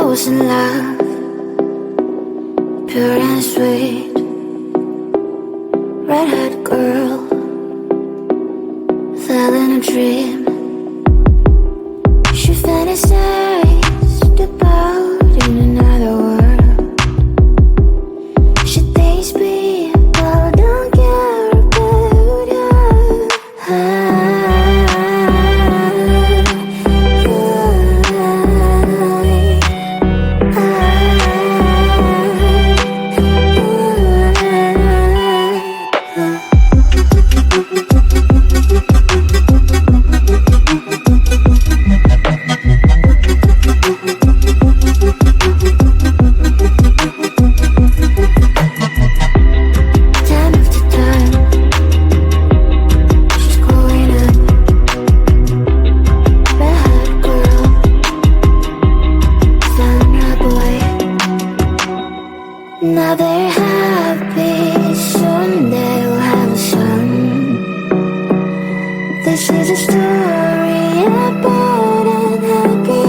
was in love, pure and sweet, red-haired girl, fell in a dream. She fantasized about in another world. She thinks people don't care about her. Now they're happy, soon they'll have a son. This is a story about an happy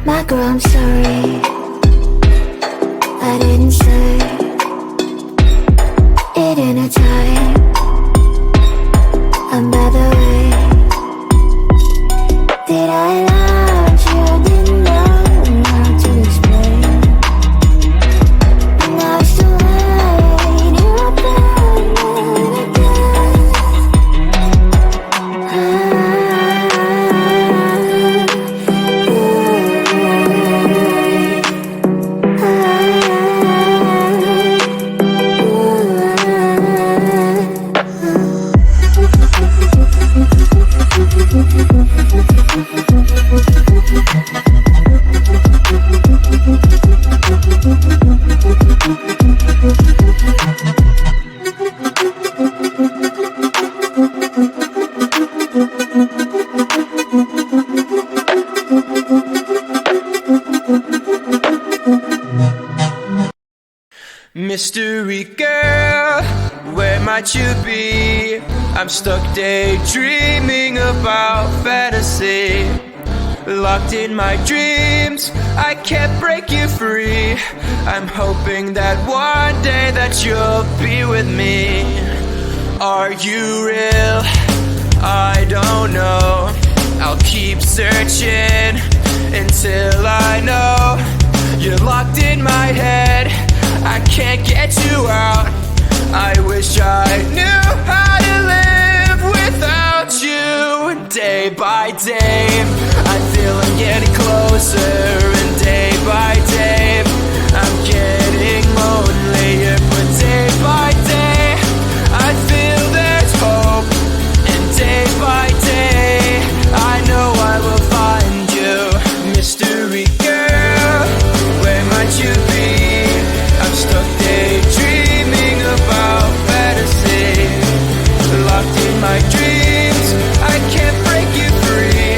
My girl, I'm sorry, I didn't say it in a time. And by the way, did I love you? Didn't know how to explain. And now it's too late, you're up Mystery girl, where might you be? I'm stuck daydreaming about fantasy. Locked in my dreams, I can't break you free. I'm hoping that one day that you'll be with me. Are you real? I don't know. I'll keep searching until I know. You're locked in my head, I can't get you out. I wish I knew how to live without you. Day by day, I feel I'm getting closer. And day by day, I'm getting lonelier. But day by day, I feel there's hope. And day by day, I know I will find you. Mystery girl, where might you be? I'm stuck daydreaming about fantasy. Locked in my dreams, I can't break you free.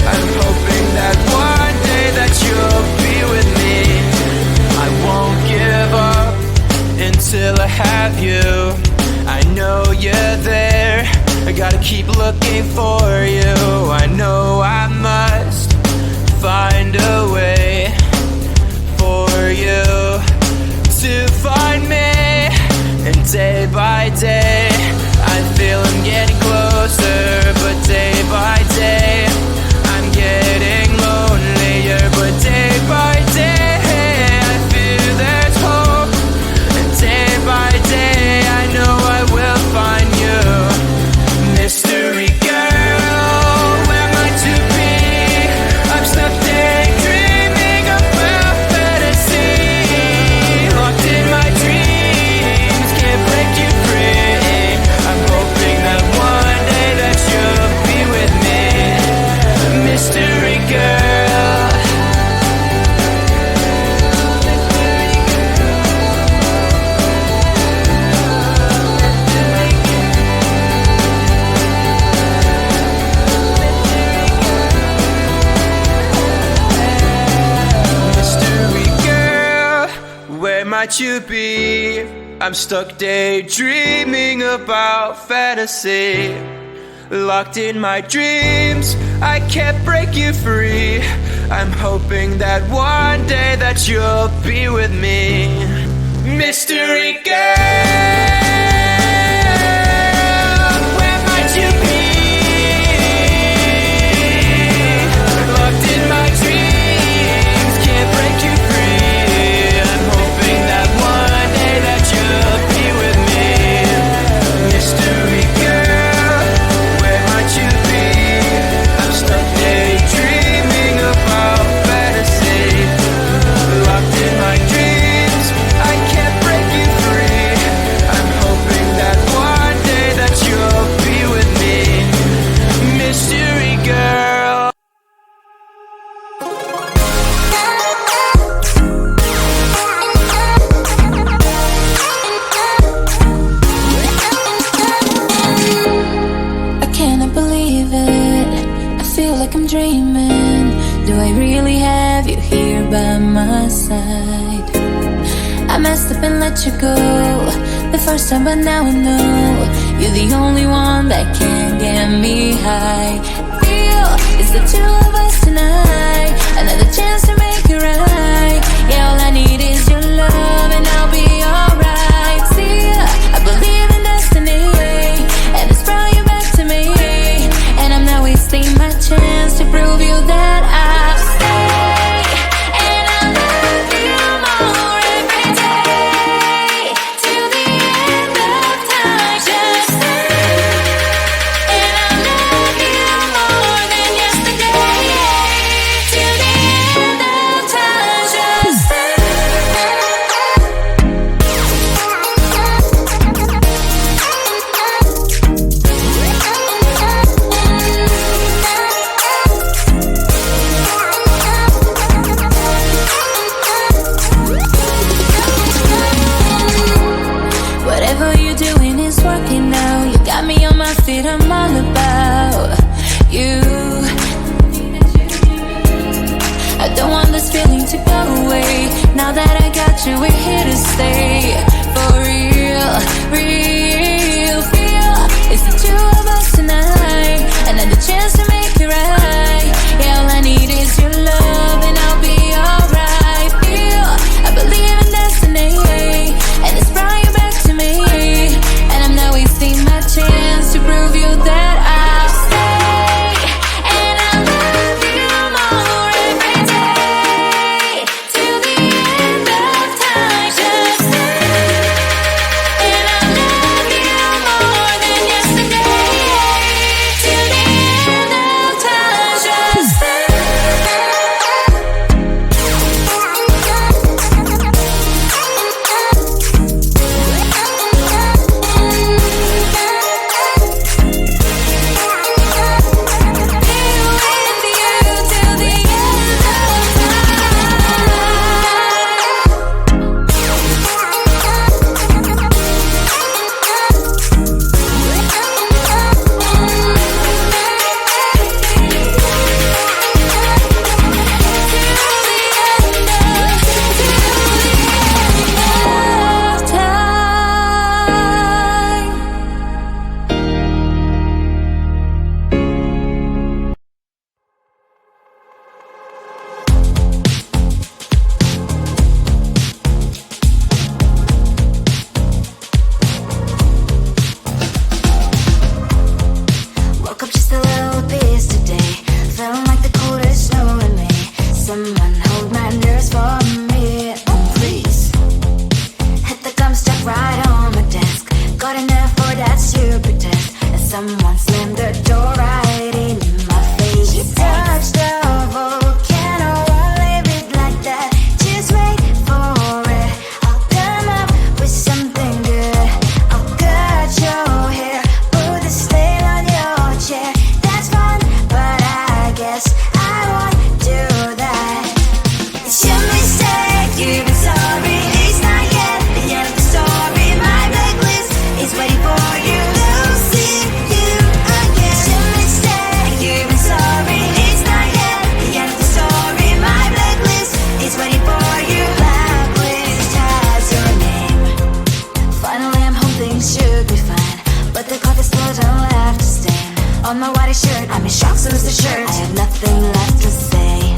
I'm hoping that one day that you'll be with me. I won't give up until I have you. I know you're there, I gotta keep looking for you. I know I must find a way for you to find me. And day by day, I feel I'm getting closer. But day by day, I'm getting lonelier. But day by day, I feel there's hope. And day by day, I know I will find you. Mystery girl, might you be? I'm stuck daydreaming about fantasy. Locked in my dreams, I can't break you free. I'm hoping that one day that you'll be with me. Mystery girl, where might you be? Locked in my dreams, can't break you free. I'm hoping that one day that you'll be with me. Mystery girl, where might you be? I'm stuck daydreaming about fantasy. Locked in my dreams, I can't break you free. I'm hoping that one day that you'll be with me. Mystery girl. I cannot believe it. I feel like I'm dreaming. Do I really have you here by my side? I messed up and let you go the first time, but now I know you're the only one that can get me high. Feel it's the two of us tonight. Another chance to make it right. Yeah, all I need is your love and I'll be alright. See, I believe in destiny, and it's brought you back to me. And I'm not wasting my chance to prove you that I'll stay. And I'll love you more every day, till the end of time. Just stay. And I'll love you more than yesterday, till the end of shocks lose the shirt. I have nothing left to say.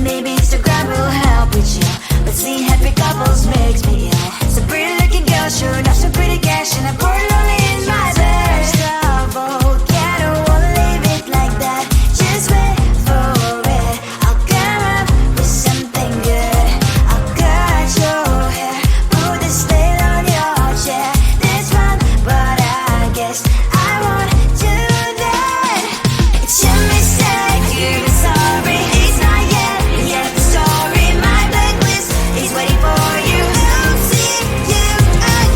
Maybe Instagram will help with you, but seeing happy couples makes me ill. Some pretty looking girl showing off some pretty cash, and I'm poor lonely in my bed. Trouble, yeah, I don't wanna leave it like that. Just wait for it. I'll come up with something good. I'll cut your hair, put the slate on your chair. This one, but I guess I won't do that. It's your mistake, you're sorry. It's not yet the story. My blacklist is waiting for you. I'll see you again.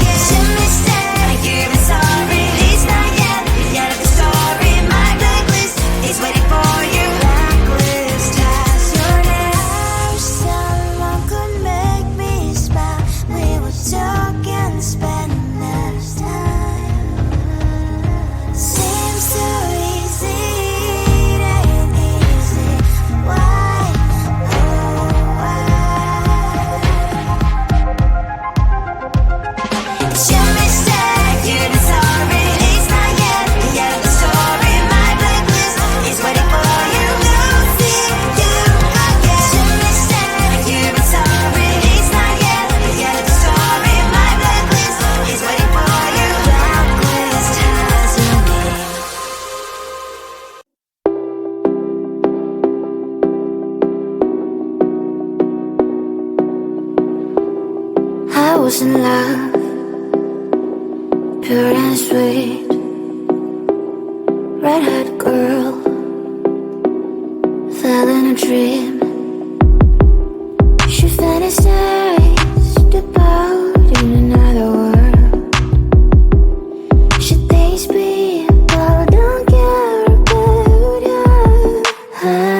It's your mistake, you're sorry. It's not yet the story. My blacklist is waiting for you. Blacklist has your name. Someone could make me smile. We would talk and spend less time. Seems so easy, it ain't easy. Why? Oh, why? It's your mistake, you're sorry. It's not yet the story. My blacklist is waiting for you. I'll see you again. It's your mistake, you're sorry. It's not yet the story. My blacklist is waiting for you. Blacklist has your name. I was in love, pure and sweet, red-haired girl, fell in a dream. She fantasized about in another world. She thinks people don't care about her.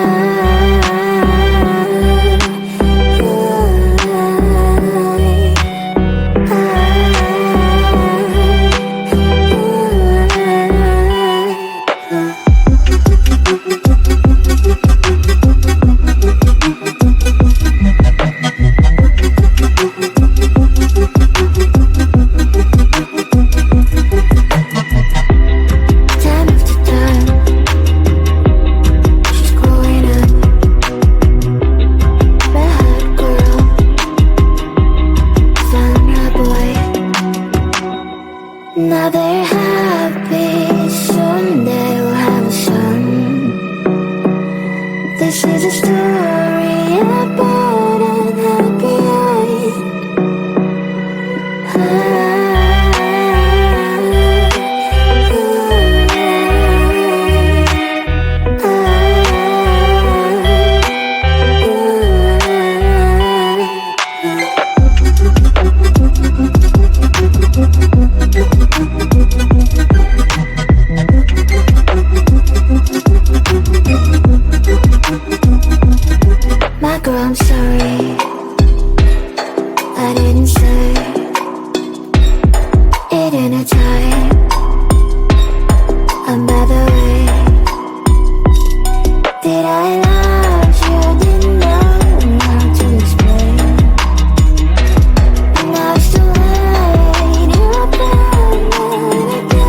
Time after time, she's growing up, red-haired girl, found her boy. Now they're happy, soon they'll have a son. This is a story about an happy My girl, I'm sorry, I didn't say it in a time. Another way. Did I lie? You didn't know how to explain. Now it's too late. You're back again.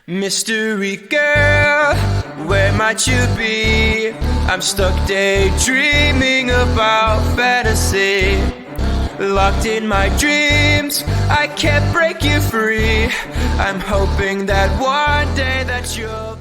Mystery girl, where might you be? I'm stuck daydreaming about fantasy. Locked in my dreams, I can't break you free. I'm hoping that one day that you'll